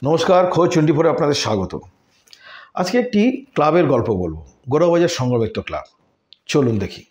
নমস্কার, খোঁজ 24-এ আপনাদের স্বাগত। আজকে একটি ক্লাবের গল্প বলবো, গোরাবাজার সংঘমিত্র ক্লাব। চলুন দেখি।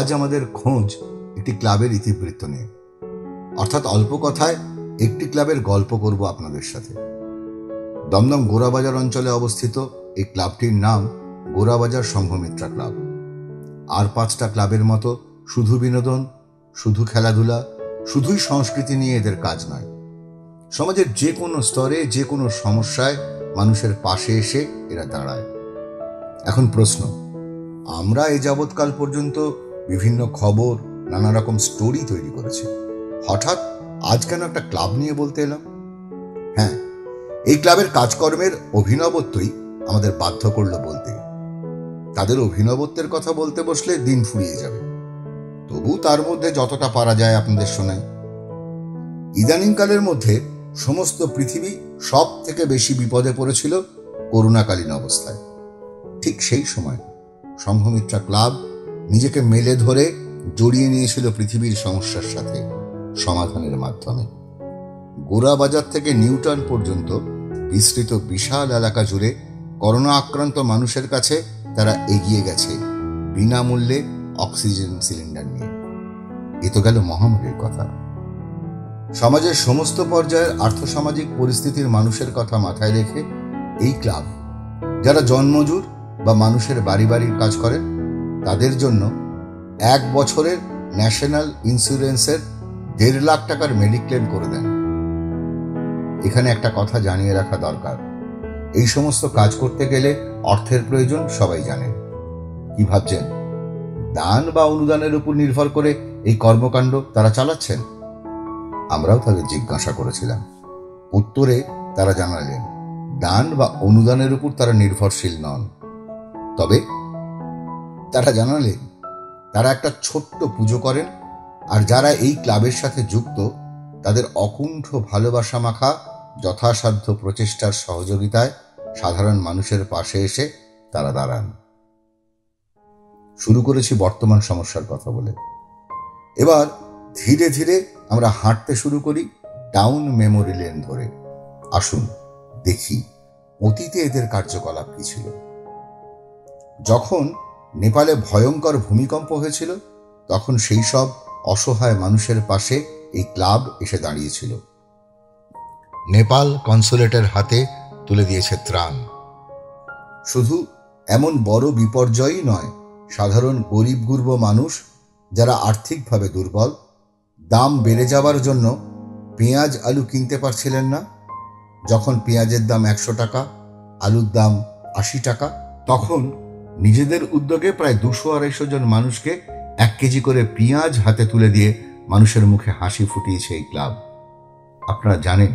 আজ আমাদের খোঁজ একটি ক্লাবের ইতিবৃত্ত নিয়ে, অর্থাৎ অল্প কথায় একটি ক্লাবের গল্প করব আপনাদের সাথে। দমদম গোরাবাজার অঞ্চলে অবস্থিত এই ক্লাবটির নাম গোরাবাজার সংঘমিত্রা ক্লাব। আর 5টা ক্লাবের মতো শুধু বিনোদন, শুধু খেলাধুলা, শুধুই সংস্কৃতি নিয়ে এদের কাজ নয়। সমাজের যে কোনো স্তরে, যে কোনো সমস্যায় মানুষের পাশে এসে এরা দাঁড়ায়। এখন প্রশ্ন, আমরা এ যাবৎকাল পর্যন্ত বিভিন্ন খবর, নানা রকম স্টোরি তৈরি করেছি, হঠাৎ আজ কেন একটা ক্লাব নিয়ে বলতে এলাম? হ্যাঁ, এই ক্লাবের কাজকর্মের অভিনবত্বই আমাদের বাধ্য করলো বলতে। তাদের অভিনবত্বের কথা বলতে বসলে দিন ফুরিয়ে যাবে, তবু তার মধ্যে যতটা পারা যায় আপনাদের শোনাই। ইদানিংকালের মধ্যে সমস্ত পৃথিবী সব থেকে বেশি বিপদে পড়েছিল করোনাকালীন অবস্থায়। ঠিক সেই সময় সংঘমিত্রা ক্লাব নিজেকে মেলে ধরে জড়িয়ে নিয়েছিল পৃথিবীর সমস্যার সাথে সমাধানের মাধ্যমে। গোরাবাজার থেকে নিউটাউন পর্যন্ত বিস্তৃত বিশাল এলাকা জুড়ে করোনা আক্রান্ত মানুষের কাছে তারা এগিয়ে গেছে বিনামূল্যে অক্সিজেন সিলিন্ডার নিয়ে। এ তো গেল মহামারীর কথা। সমাজের সমস্ত পর্যায়ের আর্থসামাজিক পরিস্থিতির মানুষের কথা মাথায় রেখে এই ক্লাব, যারা জন্মজুর বা মানুষের বাড়ি বাড়ির কাজ করেন, তাদের জন্য 1 বছরের ন্যাশনাল ইন্স্যুরেন্সের 1.5 লাখ টাকার মেডিক্লেম করে দেন। এখানে একটা কথা জানিয়ে রাখা দরকার, এই সমস্ত কাজ করতে গেলে অর্থের প্রয়োজন সবাই জানেন। কি ভাবছেন, দান বা অনুদানের উপর নির্ভর করে এই কর্মকাণ্ড তারা চালাচ্ছেন? আমরাও তাদের জিজ্ঞাসা করেছিলাম। উত্তরে তারা জানালেন, দান বা অনুদানের উপর তারা নির্ভরশীল নন। তবে তারা জানালেন তারা একটা ছোট্ট পুজো করেন, আর যারা এই ক্লাবের সাথে যুক্ত তাদের অকুণ্ঠ ভালোবাসা মাখা যথাসাধ্য প্রচেষ্টার সহযোগিতায় সাধারণ মানুষের পাশে এসে তারা দাঁড়ান। শুরু করেছি বর্তমান সমস্যার কথা বলে। এবার ধীরে ধীরে আমরা হাঁটতে শুরু করি টাউন মেমোরি লেন ধরে। আসুন দেখি অতীতে এদের কার্যকলাপ কি ছিল। যখন নেপালে ভয়ঙ্কর ভূমিকম্প হয়েছিল, তখন সেই সব অসহায় মানুষের পাশে এই ক্লাব এসে দাঁড়িয়েছিল। নেপাল কনসুলেটের হাতে তুলে দিয়েছে ত্রাণ। শুধু এমন বড় বিপর্যয়ই নয়, সাধারণ গরিব গুরব মানুষ যারা আর্থিকভাবে দুর্বল, দাম বেড়ে যাওয়ার জন্য পেঁয়াজ আলু কিনতে পারছিলেন না। যখন পেঁয়াজের দাম 100 টাকা, আলুর দাম 80 টাকা, তখন নিজেদের উদ্যোগে প্রায় 200-250 জন মানুষকে 1 কেজি করে পেঁয়াজ হাতে তুলে দিয়ে মানুষের মুখে হাসি ফুটিয়েছে এই ক্লাব। আপনারা জানেন,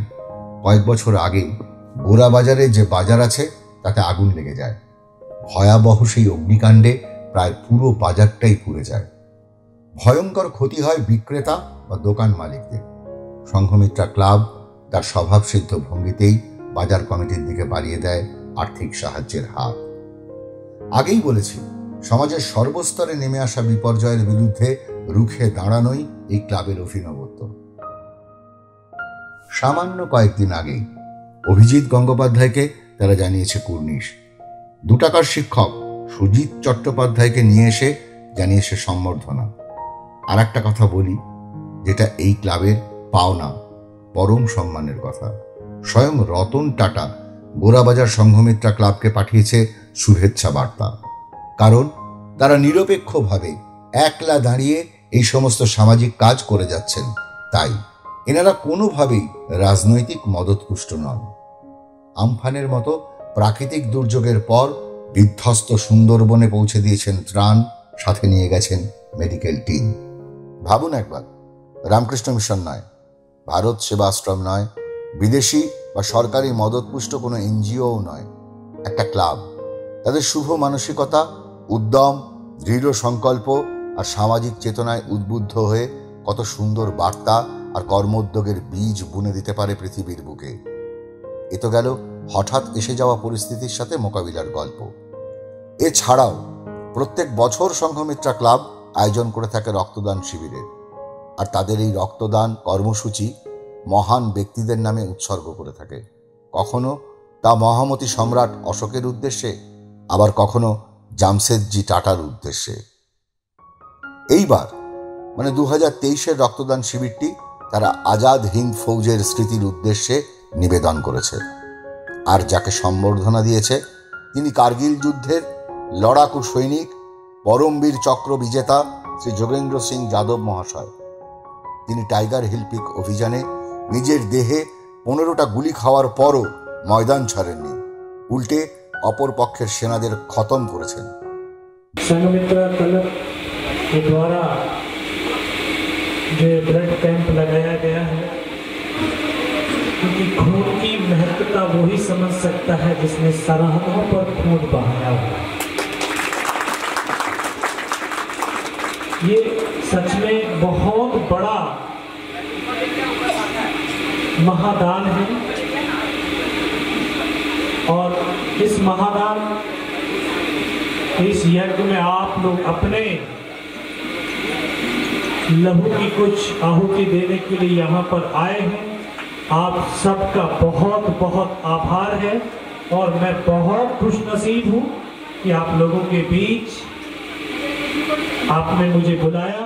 কয়েক বছর আগে গোরাবাজারে যে বাজার আছে তাতে আগুন লেগে যায়। ভয়াবহ সেই অগ্নিকাণ্ডে প্রায় পুরো বাজারটাই পুড়ে যায়। ভয়ঙ্কর ক্ষতি হয় বিক্রেতা বা দোকান মালিকদের। সংঘমিত্রা ক্লাব তার স্বভাবসিদ্ধ ভঙ্গিতেই বাজার কমিটির দিকে বাড়িয়ে দেয় আর্থিক সাহায্যের হাত। আগেই বলেছি, সমাজের সর্বস্তরে নেমে আসা বিপর্যয়ের বিরুদ্ধে রুখে দাঁড়ানোই এই ক্লাবের অভিনবত্ব। সামান্য কয়েকদিন আগেই অভিজিৎ গঙ্গোপাধ্যায়কে তারা জানিয়েছে কুর্নিশ। 2 টাকার শিক্ষক সুজিত চট্টোপাধ্যায়কে নিয়ে এসে জানিয়েছে সম্বর্ধনা। আর একটা কথা বলি, যেটা এই ক্লাবের পাওনা, পরম সম্মানের কথা। স্বয়ং রতন টাটা গোরাবাজার সংঘমিত্রা ক্লাবকে পাঠিয়েছে শুভেচ্ছা বার্তা। কারণ তারা নিরপেক্ষভাবে একলা দাঁড়িয়ে এই সমস্ত সামাজিক কাজ করে যাচ্ছেন। তাই এনারা কোনোভাবেই রাজনৈতিক মদতপুষ্ট নন। আমফানের মতো প্রাকৃতিক দুর্যোগের পর বিধ্বস্ত সুন্দরবনে পৌঁছে দিয়েছেন ত্রাণ, সাথে নিয়ে গেছেন মেডিকেল টিম। ভাবুন একবার, রামকৃষ্ণ মিশন নয়, ভারত সেবাশ্রম নয়, বিদেশি বা সরকারি মদতপুষ্ট কোনো এনজিও নয়, একটা ক্লাব। তাদের শুভ মানসিকতা, উদ্যম, দৃঢ় সংকল্প আর সামাজিক চেতনায় উদ্বুদ্ধ হয়ে কত সুন্দর বার্তা আর কর্মোদ্যোগের বীজ বুনে দিতে পারে পৃথিবীর বুকে। এ তো গেল হঠাৎ এসে যাওয়া পরিস্থিতির সাথে মোকাবিলার গল্প। এছাড়াও প্রত্যেক বছর সংঘমিত্রা ক্লাব আয়োজন করে থাকে রক্তদান শিবিরের, আর তাদের এই রক্তদান কর্মসূচি মহান ব্যক্তিদের নামে উৎসর্গ করে থাকে। কখনো তা মহামতি সম্রাট অশোকের উদ্দেশ্যে, আবার কখনো জামশেদজি টাটার উদ্দেশ্যে। এইবার মানে 2023-এর রক্তদান শিবিরটি তারা আজাদ হিন্দ ফৌজের স্মৃতির উদ্দেশ্যে নিবেদন করেছে। আর যাকে সম্বর্ধনা দিয়েছে তিনি কার্গিল যুদ্ধের লড়াকু সৈনিক, পরমবীর চক্র বিজেতা শ্রী যোগেন্দ্র সিং যাদব মহাশয়। তিনি টাইগার হিল পিক অভিযানে নিজের দেহে 15টা গুলি খাওয়ার পরও ময়দান ছাড়েননি, উল্টে অপর পক্ষের সেনাদের খতম করেছেন। संघमित्रा क्लब के द्वारा जो ब्लड कैंप लगाया गया है, क्योंकि खून की महत्वता वो ही समझ सकता है जिसने सरहदों पर खून बहाया हुआ। ये सच में बहुत बड़ा महादान है, और इस महादान, इस यज्ञ में आप लोग अपने लहू की कुछ आहुति देने के लिए यहाँ पर आए हैं। आप सबका बहुत बहुत आभार है, और मैं बहुत खुशनसीब हूँ कि आप लोगों के बीच आपने मुझे बुलाया।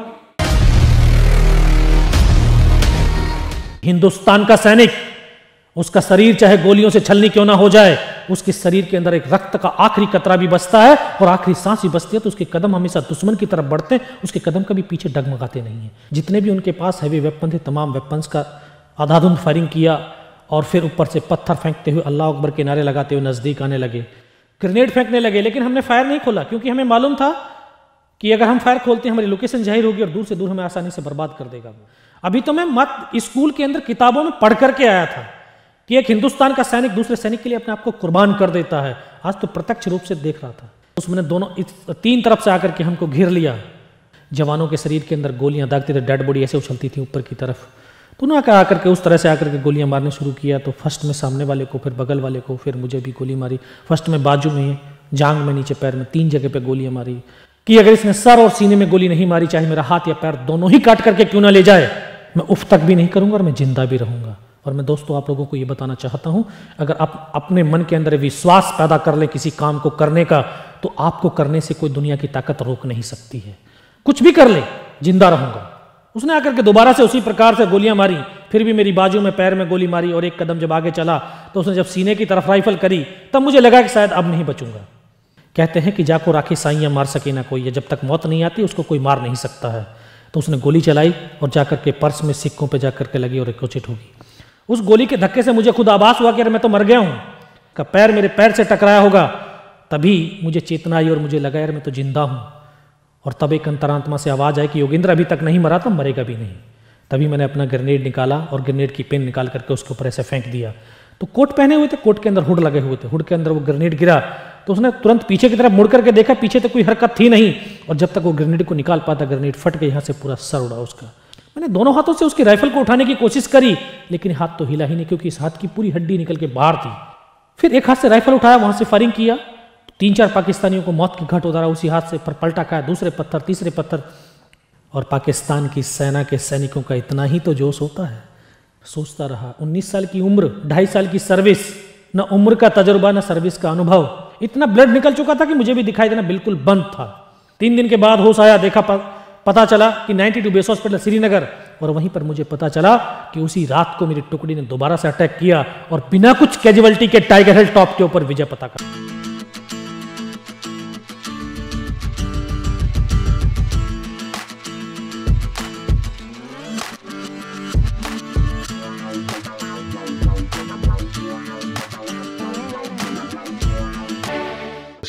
हिंदुस्तान का सैनिक, उसका शरीर चाहे गोलियों से छलनी क्यों ना हो जाए, उसके शरीर के अंदर एक रक्त का आखिरी कतरा भी बचता है और आखिरी सांस भी बचती है, तो उसके कदम हमेशा दुश्मन की तरफ बढ़ते हैं, उसके कदम कभी पीछे डगमगाते नहीं हैं। जितने भी उनके पास हैवी वेपन थे, तमाम वेपन्स का आधाधुंध फायरिंग किया, और फिर ऊपर से पत्थर फेंकते हुए अल्लाह अकबर के नारे लगाते हुए नजदीक आने लगे, ग्रेनेड फेंकने लगे। लेकिन हमने फायर नहीं खोला, क्योंकि हमें मालूम था कि अगर हम फायर खोलते हैं हमारी लोकेशन जाहिर होगी और दूर से दूर हमें आसानी से बर्बाद कर देगा। अभी तो मैं मत स्कूल के अंदर किताबों में पढ़ करके आया था कि एक हिंदुस्तान का सैनिक दूसरे सैनिक के लिए अपने आप को कुर्बान कर देता है। आज तो प्रत्यक्ष रूप से देख रहा था। उसमें दोनों 3 तरफ से आकर के हमको घेर लिया। जवानों के शरीर के अंदर गोलियां दागती थी, डेड बॉडी ऐसे उछलती थी ऊपर की तरफ, तो उन्होंने आकर के उस तरह से आकर के गोलियां मारने शुरू किया। तो फर्स्ट में सामने वाले को, फिर बगल वाले को, फिर मुझे भी गोली मारी। फर्स्ट में बाजू में, जांग में, नीचे पैर में, 3 जगह पे गोलियां मारी कि अगर इसने सर और सीने में गोली नहीं मारी, चाहे मेरा हाथ या पैर दोनों ही काट करके क्यों ना ले जाए, मैं उफ तक भी नहीं करूंगा और मैं जिंदा भी रहूंगा। और मैं दोस्तों आप लोगों को ये बताना चाहता हूं, अगर आप अपने मन के अंदर विश्वास पैदा कर लें किसी काम को करने का, तो आपको करने से कोई दुनिया की ताकत रोक नहीं सकती है। कुछ भी कर ले, जिंदा रहूंगा। उसने आकर के दोबारा से उसी प्रकार से गोलियां मारी, फिर भी मेरी बाजू में, पैर में गोली मारी, और एक कदम जब आगे चला तो उसने जब सीने की तरफ राइफल करी, तब मुझे लगा कि शायद अब नहीं बचूंगा। कहते हैं कि जाको राखी साइयां मार सके ना कोई, जब तक मौत नहीं आती उसको कोई मार नहीं सकता है। तो उसने गोली चलाई और जाकर के पर्स में सिक्कों पे जाकर के लगी और रिकोचेट होगी। उस गोली के धक्के से मुझे खुद आभास हुआ कि अरे मैं तो मर गया हूं, का पैर मेरे पैर से टकराया होगा। तभी मुझे चेतना आई और मुझे लगा यार मैं तो जिंदा हूं। और तब एक अंतरात्मा से आवाज आई कि योगेंद्र अभी तक नहीं मरा तो मरेगा भी नहीं। तभी मैंने अपना ग्रेनेड निकाला और ग्रेनेड की पिन निकाल करके उसके ऊपर ऐसे फेंक दिया। तो कोट पहने हुए थे, कोट के अंदर हुड लगे हुए थे, हुड के अंदर वो ग्रेनेड गिरा तो उसने तुरंत पीछे की तरफ मुड़ करके देखा, पीछे तो कोई हरकत थी नहीं। और जब तक वो ग्रेनेड को निकाल पाता, ग्रेनेड फट के यहाँ से पूरा सर उड़ा उसका। मैंने दोनों हाथों से उसकी राइफल को उठाने की कोशिश करी, लेकिन हाथ तो हिला ही नहीं, क्योंकि इस हाथ की पूरी हड्डी निकल के बाहर थी। फिर एक हाथ से राइफल उठाया, वहां से फायरिंग किया, 3-4 पाकिस्तानियों को मौत की घाट उतारा उसी हाथ से। पर पलटा खाया, दूसरे पत्थर, तीसरे पत्थर। और पाकिस्तान की सेना के सैनिकों का इतना ही तो जोश होता है। सोचता रहा, 19 साल की उम्र, 2.5 साल की सर्विस, न उम्र का तजुर्बा न सर्विस का अनुभव, इतना ब्लड निकल चुका था कि मुझे भी दिखाई देना बिल्कुल बंद था। 3 दिन के बाद होश आया, देखा, पता चला कि 92 बेस हॉस्पिटल श्रीनगर, और वहीं पर मुझे पता चला कि उसी रात को मेरी टुकड़ी ने दोबारा से अटैक किया और बिना कुछ कैजुअलिटी के टाइगर हिल टॉप के ऊपर विजय पताका।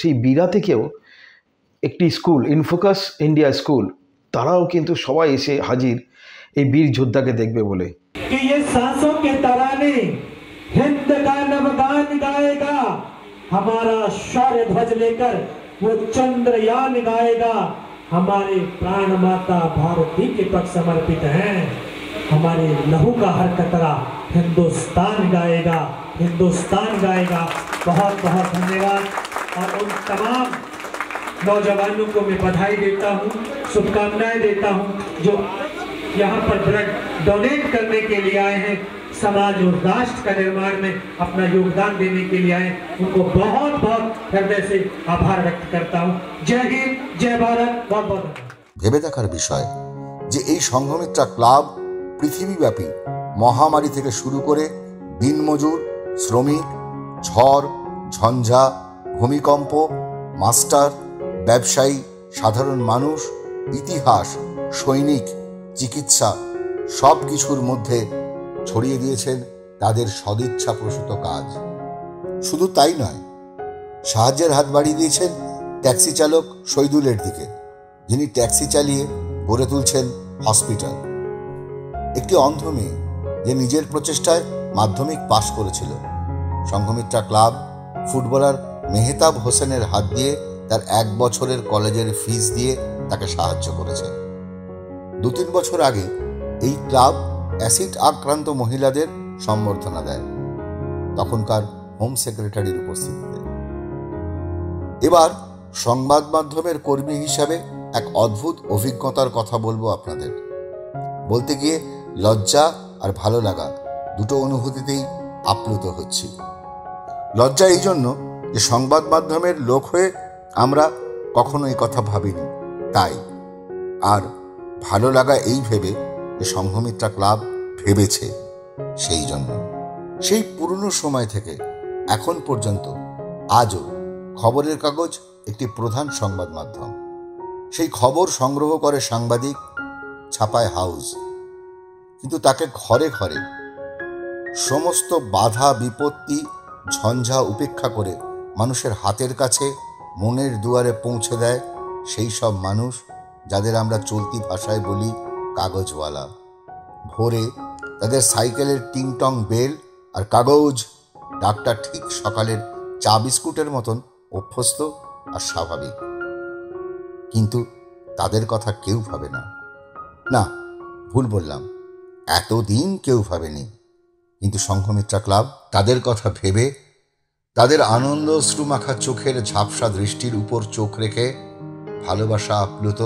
সেই বিরা থেকেও একটি স্কুল ইনফোকাস ইন্ডিয়া স্কুল, তারাও কিন্তু সবাই এসে হাজির এই বীর যোদ্ধাকে দেখবে বলে। कि ये सांसों के तराने हिंद का नवगान गाएगा, हमारा शौर्य ध्वज लेकर वो चंद्रयान गाएगा, हमारे प्राण माता भारती के पक्ष समर्पित हैं, हमारे लहू का हर कतरा हिंदुस्तान गाएगा, हिंदुस्तान गाएगा। बहुत बहुत धन्यवाद। और उन तमाम नौजवानों को मैं बधाई देता हूँ, शुभकामनाएं देता हूँ जो यहाँ पर ब्लड डोनेट करने के लिए आए हैं, समाज और राष्ट्र का निर्माण में अपना योगदान देने के लिए आए, उनको बहुत बहुत हृदय से आभार व्यक्त करता हूँ। जय हिंद, जय भारत। बहुत बहुत ভেবে দেখার বিষয় যে এই সংঘমিত্রা ক্লাব পৃথিবীব্যাপী মহামারী থেকে শুরু করে দিনমজুর, শ্রমিক, ঝড় ঝঞ্ঝা, ভূমিকম্প, মাস্টার, ব্যবসায়ী, সাধারণ মানুষ, ইতিহাস, সৈনিক, চিকিৎসা সব কিছুর মধ্যে ছড়িয়ে দিয়েছেন তাদের সদিচ্ছাপ্রসূত কাজ। শুধু তাই নয়, সাহায্যের হাত বাড়িয়ে দিয়েছেন ট্যাক্সি চালক শহীদুলের দিকে, যিনি ট্যাক্সি চালিয়ে গড়ে তুলছেন হসপিটাল। একটি অন্ধ মেয়ে যে নিজের প্রচেষ্টায় মাধ্যমিক পাশ করেছিল, সংঘমিত্রা ক্লাব ফুটবলার মেহতাব হোসেনের হাত দিয়ে তার 1 বছরের কলেজের ফিস দিয়ে তাকে সাহায্য করেছে। 2-3 বছর আগে এই ক্লাব অ্যাসিড আক্রান্ত মহিলাদের সম্বর্ধনা দেয়, তখনকার হোম সেক্রেটারির উপস্থিতিতে। এবার সংবাদ মাধ্যমের কর্মী হিসাবে এক অদ্ভুত অভিজ্ঞতার কথা বলবো আপনাদের। বলতে গিয়ে লজ্জা আর ভালো লাগা দুটো অনুভূতিতেই আপ্লুত হচ্ছি। লজ্জা এই জন্য যে সংবাদ মাধ্যমের লোক হয়ে আমরা কখনো এই কথা ভাবিনি তাই, আর ভালো লাগা এই ভেবে যে সংঘমিত্রা ক্লাব ভেবেছে সেই জন্য। সেই পুরনো সময় থেকে এখন পর্যন্ত আজও খবরের কাগজ একটি প্রধান সংবাদ মাধ্যম। সেই খবর সংগ্রহ করে সাংবাদিক, ছাপায় হাউস, কিন্তু তাকে ঘরে ঘরে সমস্ত বাধা বিপত্তি ঝঞ্ঝা উপেক্ষা করে মানুষের হাতের কাছে মনের দুয়ারে পৌঁছে দেয় সেই সব মানুষ যাদের আমরা চলতি ভাষায় বলি কাগজওয়ালা। ভোরে তাদের সাইকেলের টিংটং বেল আর কাগজ ডাকটা ঠিক সকালের চা বিস্কুটের মতন অভ্যস্ত আর স্বাভাবিক, কিন্তু তাদের কথা কেউ ভাবে না। না, ভুল বললাম, এতদিন কেউ ভাবেনি, কিন্তু সংঘমিত্রা ক্লাব তাদের কথা ভেবে তাদের আনন্দ শ্রুমাখা চোখের ঝাপসা দৃষ্টির উপর চোখ রেখে ভালোবাসা আপ্লুত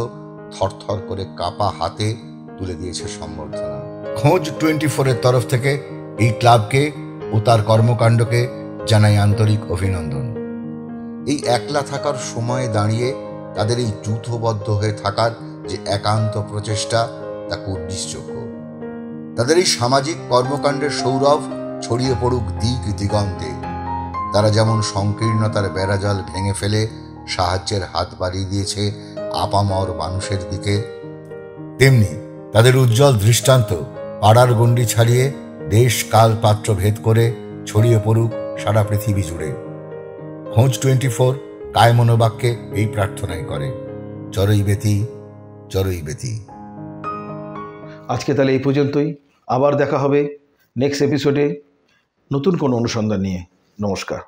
থরথর করে কাঁপা হাতে তুলে দিয়েছে সম্বর্ধনা। খোঁজ 24-এর তরফ থেকে এই ক্লাবকে ও তার কর্মকাণ্ডকে জানাই আন্তরিক অভিনন্দন। এই একলা থাকার সময়ে দাঁড়িয়ে তাদের এই যূথবদ্ধ হয়ে থাকার যে একান্ত প্রচেষ্টা তা কুর্নিশযোগ্য। তাদের এই সামাজিক কর্মকাণ্ডের সৌরভ ছড়িয়ে পড়ুক দিক দিগন্তে। তারা যেমন সংকীর্ণতার বেড়াজাল ভেঙে ফেলে সাহায্যের হাত বাড়িয়ে দিয়েছে আপামর মানুষের দিকে, তেমনি তাদের উজ্জ্বল দৃষ্টান্ত পাড়ার গণ্ডি ছাড়িয়ে দেশ কাল পাত্র ভেদ করে ছড়িয়ে পড়ুক সারা পৃথিবী জুড়ে। খোঁজ 24 কায়মনোবাক্যে এই প্রার্থনাই করে, চরই বেতি চরই বেতি। আজকে তাহলে এই পর্যন্তই। আবার দেখা হবে নেক্সট এপিসোডে নতুন কোনো অনুসন্ধান নিয়ে। নমস্কার।